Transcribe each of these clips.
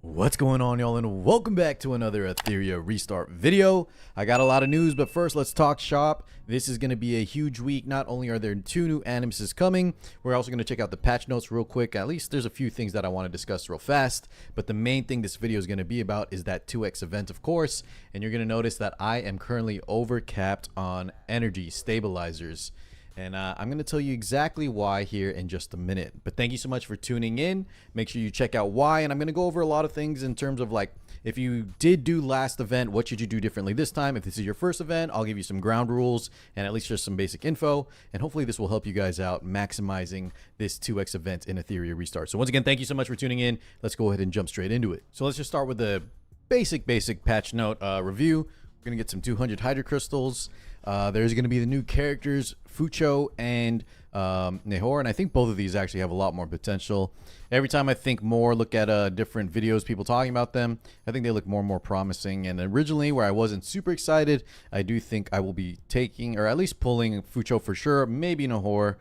What's going on, y'all, and welcome back to another Etheria restart video. I got a lot of news, but first let's talk shop. This is going to be a huge week. Not only are there 2 new animuses coming, we're also going to check out the patch notes real quick. At least there's a few things that I want to discuss real fast, but the main thing this video is going to be about is that 2x event, of course, and you're going to notice that I am currently overcapped on energy stabilizers. And I'm going to tell you exactly why here in just a minute. But thank you so much for tuning in. Make sure you check out why. And I'm going to go over a lot of things in terms of, like, if you did do last event, what should you do differently this time? If this is your first event, I'll give you some ground rules and at least just some basic info. And hopefully this will help you guys out maximizing this 2x event in Etheria restart. So once again, thank you so much for tuning in. Let's go ahead and jump straight into it. So let's just start with the basic patch note review. We're going to get some 200 Hydra Crystals. There's going to be the new characters, Fucho and Nehor, and I think both of these actually have a lot more potential. Every time I think more, look at different videos, people talking about them, I think they look more and more promising. And originally, where I wasn't super excited, I do think I will be taking, or at least pulling Fucho for sure, maybe Nehor.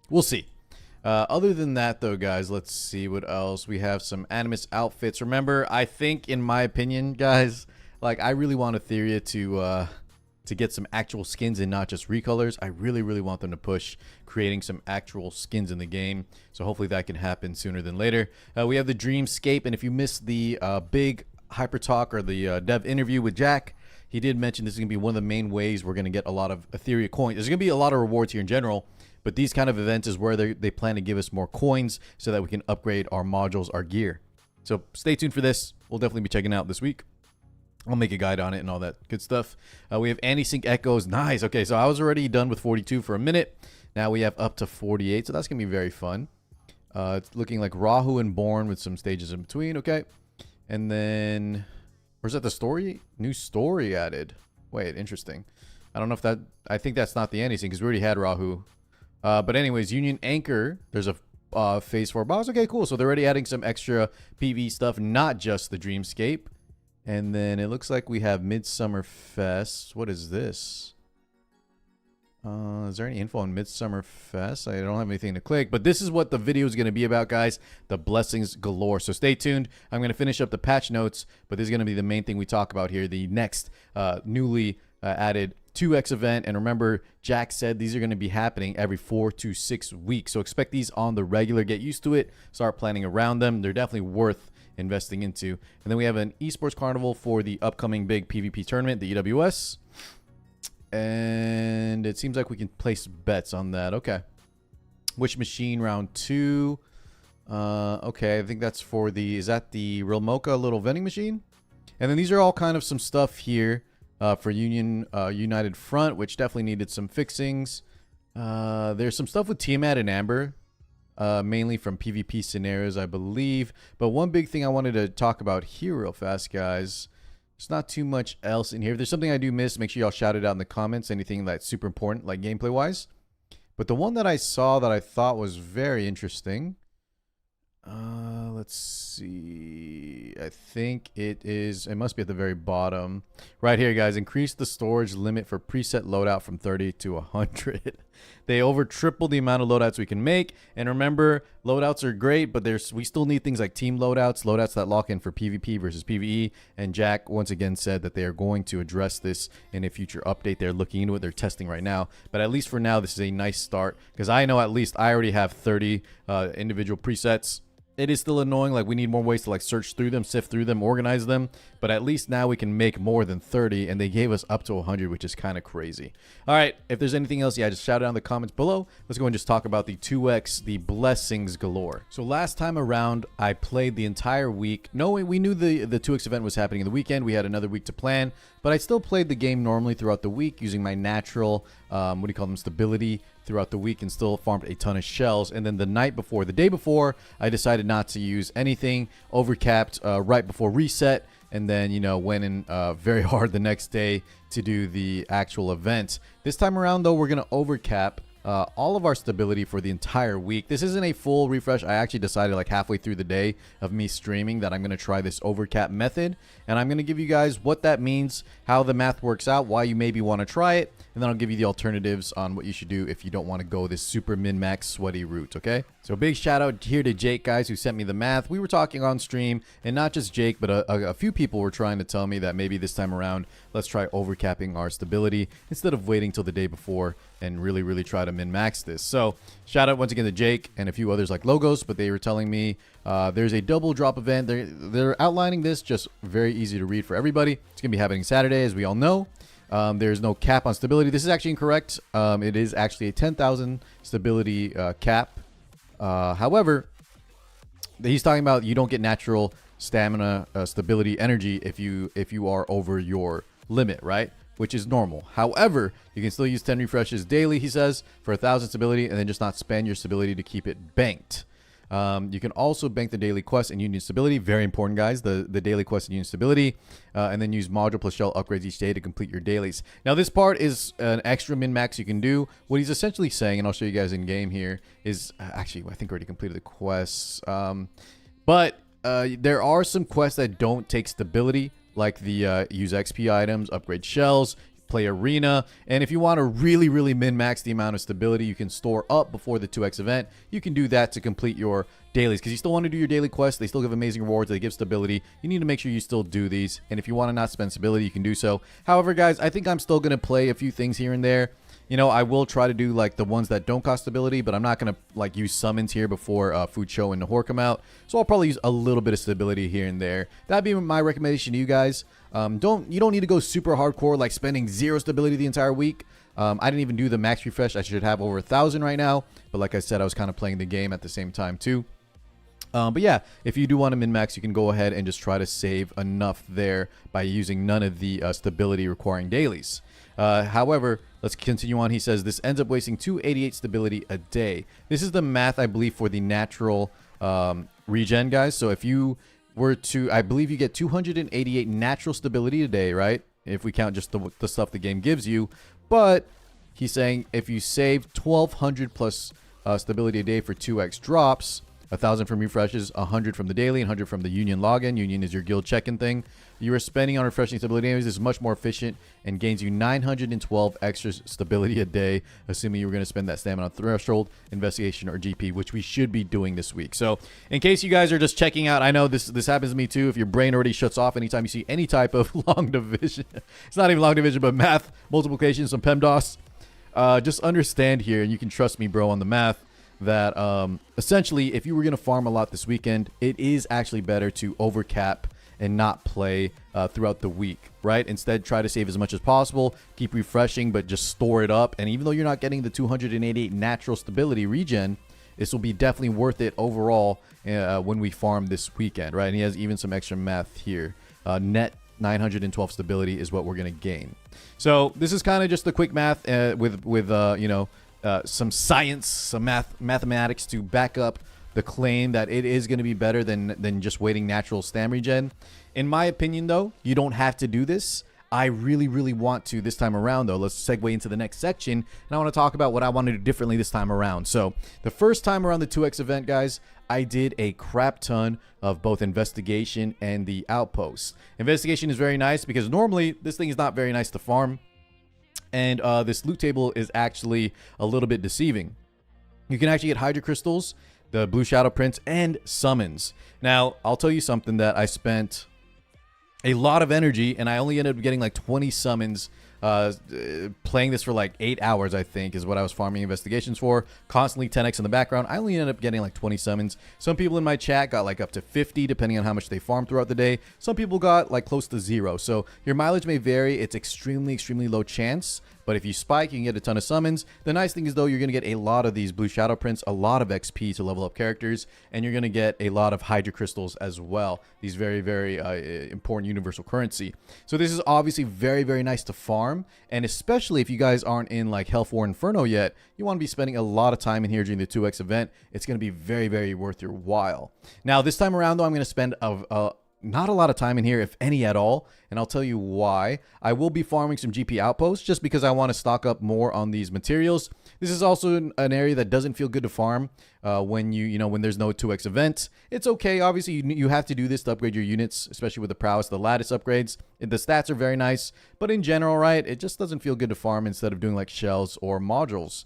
We'll see. Other than that, though, guys, let's see what else. We have some Animus outfits. Remember, I think, in my opinion, guys, like, I really want Etheria to get some actual skins and not just recolors. I really want them to push creating some actual skins in the game. So hopefully that can happen sooner than later. We have the Dreamscape, and if you missed the big hyper talk or the dev interview with Jack, he did mention this is going to be one of the main ways we're going to get a lot of Etheria coins. There's going to be a lot of rewards here in general, but these kind of events is where they plan to give us more coins so that we can upgrade our modules, our gear. So stay tuned for this. We'll definitely be checking out this week. I'll make a guide on it and all that good stuff. We have anti-sync echoes. Nice. Okay, so I was already done with 42 for a minute. Now we have up to 48, so that's going to be very fun. It's looking like Rahu and Born with some stages in between. Okay. And then, where's that the story? New story added. Wait, interesting. I don't know if that, I think that's not the anti-sync because we already had Rahu. But anyways, Union Anchor, there's a phase 4 boss. Okay, cool. So they're already adding some extra PvE stuff, not just the Dreamscape. And then it looks like we have Midsummer Fest. What is this? Is there any info on Midsummer Fest? I don't have anything to click, but this is what the video is going to be about, guys. The blessings galore. So stay tuned. I'm going to finish up the patch notes, but this is going to be the main thing we talk about here. The next newly added 2x event. And remember, Jack said these are going to be happening every 4 to 6 weeks. So expect these on the regular. Get used to it. Start planning around them. They're definitely worth investing into. And then we have an esports carnival for the upcoming big PvP tournament, the EWS, and it seems like we can place bets on that. Okay, which machine? Round 2. Okay, I think that's for the, is that the Real Mocha little vending machine? And then these are all kind of some stuff here for United Front, which definitely needed some fixings. There's some stuff with Tiamat and Amber, mainly from PvP scenarios, I believe. But one big thing I wanted to talk about here real fast, guys. There's not too much else in here. If there's something I do miss, make sure y'all shout it out in the comments. Anything that's super important, like gameplay-wise. But the one that I saw that I thought was very interesting. Let's see. I think it must be at the very bottom. Right here, guys. Increase the storage limit for preset loadout from 30 to 100. They over triple the amount of loadouts we can make. And remember, loadouts are great, but we still need things like team loadouts that lock in for PvP versus PvE. And Jack once again said that they are going to address this in a future update. They're looking into it. They're testing right now. But at least for now, this is a nice start, because I know at least I already have 30 individual presets. It is still annoying, like we need more ways to like search through them, sift through them, organize them, but at least now we can make more than 30, and they gave us up to 100, which is kind of crazy. All right, if there's anything else, yeah, just shout it out in the comments below. Let's go and just talk about the 2x, the blessings galore. So last time around, I played the entire week, knowing we knew the 2x event was happening in the weekend. We had another week to plan, but I still played the game normally throughout the week using my natural, stability throughout the week, and still farmed a ton of shells. And then the day before, I decided not to use anything, overcapped right before reset, and then, went in very hard the next day to do the actual event. This time around, though, we're going to overcap all of our stability for the entire week. This isn't a full refresh. I actually decided like halfway through the day of me streaming that I'm going to try this overcap method, and I'm going to give you guys what that means, how the math works out, why you maybe want to try it, and then I'll give you the alternatives on what you should do if you don't want to go this super min-max sweaty route, okay? So big shout out here to Jake, guys, who sent me the math. We were talking on stream, and not just Jake, but a few people were trying to tell me that maybe this time around, let's try overcapping our stability instead of waiting till the day before and really try to min-max this. So shout out once again to Jake and a few others like Logos, but they were telling me there's a double drop event. They're outlining this just very easy to read for everybody. It's going to be happening Saturday, as we all know. There's no cap on stability. This is actually incorrect. It is actually a 10,000 stability cap. However, he's talking about you don't get natural stamina, stability, energy if you are over your limit, right? Which is normal. However, you can still use 10 refreshes daily, he says, for 1,000 stability, and then just not spend your stability to keep it banked. You can also bank the daily quest and union stability. Very important, guys. The daily quest and union stability. And then use module plus shell upgrades each day to complete your dailies. Now, this part is an extra min-max you can do. What he's essentially saying, and I'll show you guys in game here, is actually, I think I already completed the quests. But there are some quests that don't take stability, like the use XP items, upgrade shells, play arena, and if you want to really min-max the amount of stability you can store up before the 2x event, you can do that to complete your dailies, because you still want to do your daily quests. They still give amazing rewards, they give stability. You need to make sure you still do these, and if you want to not spend stability, you can do so. However, guys, I think I'm still going to play a few things here and there. You know, I will try to do like the ones that don't cost stability, but I'm not going to like use summons here before Food Show and Nahor come out. So I'll probably use a little bit of stability here and there. That'd be my recommendation to you guys. You don't need to go super hardcore, like spending 0 stability the entire week. I didn't even do the max refresh. I should have over 1,000 right now. But like I said, I was kind of playing the game at the same time too. But yeah, if you do want to min-max, you can go ahead and just try to save enough there by using none of the stability requiring dailies. However, let's continue on. He says this ends up wasting 288 stability a day. This is the math, I believe, for the natural regen, guys. So if you were to, I believe you get 288 natural stability a day, right? If we count just the stuff the game gives you. But he's saying if you save 1,200 plus stability a day for 2x drops, 1,000 from refreshes, 100 from the daily, and 100 from the union login. Union is your guild check-in thing. You are spending on refreshing stability anyways. This is much more efficient and gains you 912 extra stability a day, assuming you were going to spend that stamina threshold, investigation, or GP, which we should be doing this week. So in case you guys are just checking out, I know this happens to me too. If your brain already shuts off anytime you see any type of long division, it's not even long division, but math, multiplication, some PEMDAS, just understand here, and you can trust me, bro, on the math, that essentially if you were going to farm a lot this weekend, it is actually better to overcap and not play throughout the week, right? Instead, try to save as much as possible, keep refreshing, but just store it up. And even though you're not getting the 288 natural stability regen, this will be definitely worth it overall when we farm this weekend, right? And he has even some extra math here. Net 912 stability is what we're going to gain. So this is kind of just the quick math with you know, some science, some mathematics to back up the claim that it is going to be better than just waiting natural stam regen. In my opinion, though, you don't have to do this. I really want to this time around, though. Let's segue into the next section, and I want to talk about what I want to do differently this time around. So the first time around the 2x event, guys, I did a crap ton of both investigation and the outposts. Investigation is very nice because normally this thing is not very nice to farm. And this loot table is actually a little bit deceiving. You can actually get Hydra Crystals, the Blue Shadow Prints, and Summons. Now, I'll tell you something that I spent a lot of energy, and I only ended up getting like 20 Summons playing this for like 8 hours, I think, is what I was farming investigations for. Constantly 10x in the background. I only ended up getting like 20 summons. Some people in my chat got like up to 50, depending on how much they farmed throughout the day. Some people got like close to 0. So your mileage may vary. It's extremely low chance. But if you spike, you can get a ton of summons. The nice thing is, though, you're going to get a lot of these Blue Shadow Prints, a lot of XP to level up characters, and you're going to get a lot of Hydra Crystals as well. These very important universal currency. So this is obviously very nice to farm, and especially if you guys aren't in like Health War Inferno yet, you want to be spending a lot of time in here during the 2x event. It's going to be very worth your while. Now, this time around, though, I'm going to spend not a lot of time in here, if any at all, and I'll tell you why. I will be farming some GP outposts just because I want to stock up more on these materials. This is also an area that doesn't feel good to farm when when there's no 2x event. It's okay. Obviously, you have to do this to upgrade your units, especially with the prowess, the lattice upgrades. The stats are very nice, but in general, right, it just doesn't feel good to farm instead of doing like shells or modules.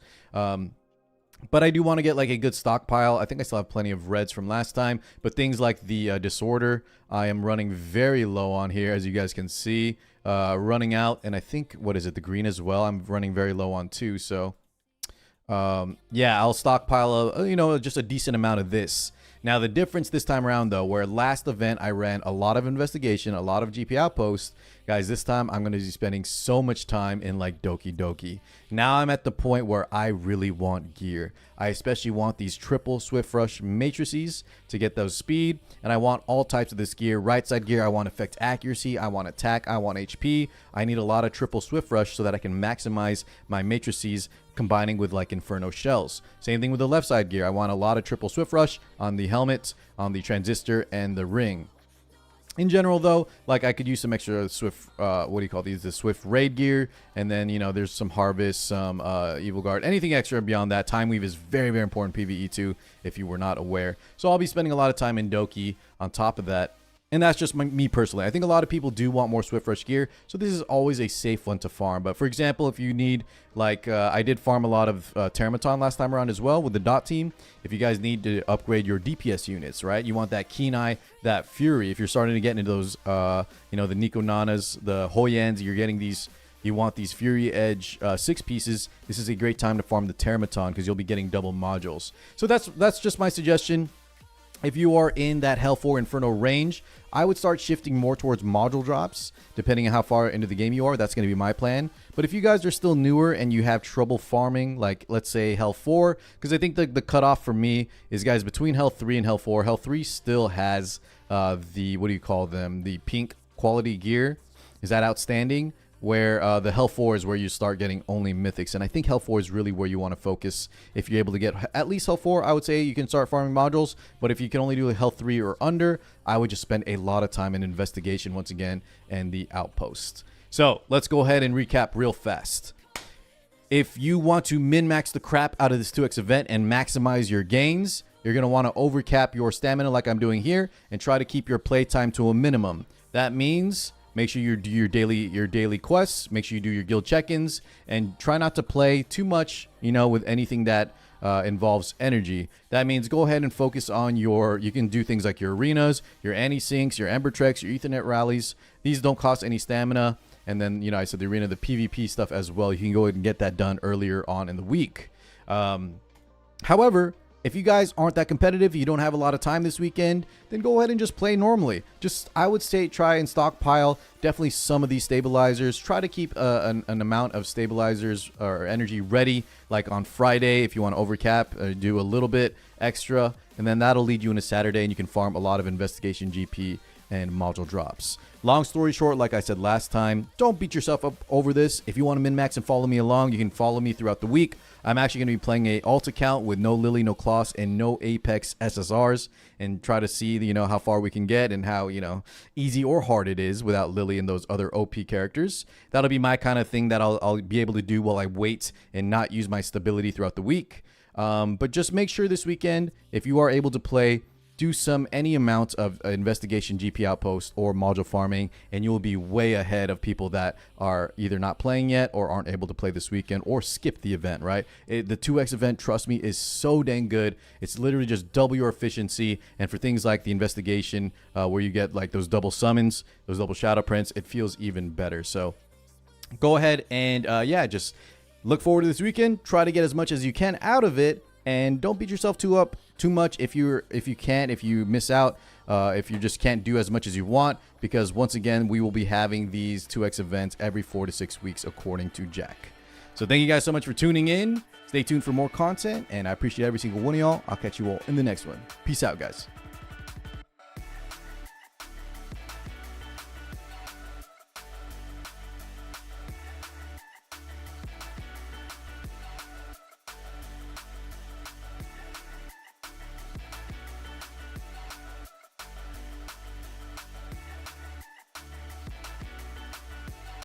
But I do want to get like a good stockpile. I think I still have plenty of reds from last time, but things like the disorder, I am running very low on here, as you guys can see, running out. And I think, what is it, the green as well, I'm running very low on too. So yeah, I'll stockpile just a decent amount of this. Now the difference this time around though, where last event I ran a lot of investigation, a lot of GP outposts, guys, this time I'm going to be spending so much time in like Doki Doki. Now I'm at the point where I really want gear. I especially want these triple Swift Rush matrices to get those speed, and I want all types of this gear. Right side gear, I want effect accuracy, I want attack, I want HP. I need a lot of triple Swift Rush so that I can maximize my matrices combining with like Inferno shells. Same thing with the left side gear. I want a lot of triple Swift Rush on the helmet, on the transistor, and the ring. In general though, like I could use some extra Swift, the Swift raid gear, and then there's some harvest, some evil guard, anything extra beyond that. Time weave is very, very important PvE too, if you were not aware. So I'll be spending a lot of time in Doki on top of that. And that's just me personally. I think a lot of people do want more Swift Rush gear, so this is always a safe one to farm. But for example, if you need, like, I did farm a lot of Termaton last time around as well with the Dot team. If you guys need to upgrade your DPS units, right? You want that Keen Eye, that Fury. If you're starting to get into those, the Nico Nanas, the Hoyans, you're getting these. You want these Fury Edge 6 pieces. This is a great time to farm the Termaton because you'll be getting double modules. So that's just my suggestion. If you are in that Hell 4 Inferno range, I would start shifting more towards module drops, depending on how far into the game you are. That's going to be my plan. But if you guys are still newer and you have trouble farming, like let's say Hell 4, because I think the cutoff for me is, guys, between Hell 3 and Hell 4. Hell 3 still has the pink quality gear. Is that outstanding? Where the Hell 4 is where you start getting only mythics, and I think Hell 4 is really where you want to focus. If you're able to get at least Hell 4, I would say you can start farming modules, but if you can only do a Hell 3 or under, I would just spend a lot of time in investigation once again and the outpost. So let's go ahead and recap real fast. If you want to min-max the crap out of this 2x event and maximize your gains, you're going to want to overcap your stamina like I'm doing here and try to keep your playtime to a minimum. That means make sure you do your daily quests, make sure you do your guild check-ins, and try not to play too much, with anything that involves energy. That means go ahead and focus on you can do things like your arenas, your anti-syncs, your Ember Treks, your Ethernet rallies. These don't cost any stamina. And then, I said the arena, the PvP stuff as well. You can go ahead and get that done earlier on in the week. However, if you guys aren't that competitive, you don't have a lot of time this weekend, then go ahead and just play normally. I would say try and stockpile definitely some of these stabilizers. Try to keep an amount of stabilizers or energy ready, like on Friday. If you want to overcap, do a little bit extra, and then that'll lead you into Saturday, and you can farm a lot of investigation GP and module drops. Long story short, like I said last time, don't beat yourself up over this. If you want to min-max and follow me along, you can follow me throughout the week. I'm actually going to be playing a alt account with no Lily, no Kloss, and no APEX SSRs, and try to see, how far we can get and how, easy or hard it is without Lily and those other OP characters. That'll be my kind of thing that I'll be able to do while I wait and not use my stability throughout the week. But just make sure this weekend, if you are able to play, do any amount of investigation GP outpost or module farming, and you'll be way ahead of people that are either not playing yet or aren't able to play this weekend or skip the event, right? The 2x event, trust me, is so dang good. It's literally just double your efficiency, and for things like the investigation where you get like those double summons, those double shadow prints, it feels even better. So go ahead and just look forward to this weekend. Try to get as much as you can out of it, and don't beat yourself too much if you miss out, if you just can't do as much as you want, because once again, we will be having these 2x events every 4 to 6 weeks according to Jack. So thank you guys so much for tuning in. Stay tuned for more content, and I appreciate every single one of y'all. I'll catch you all in the next one. Peace out, guys.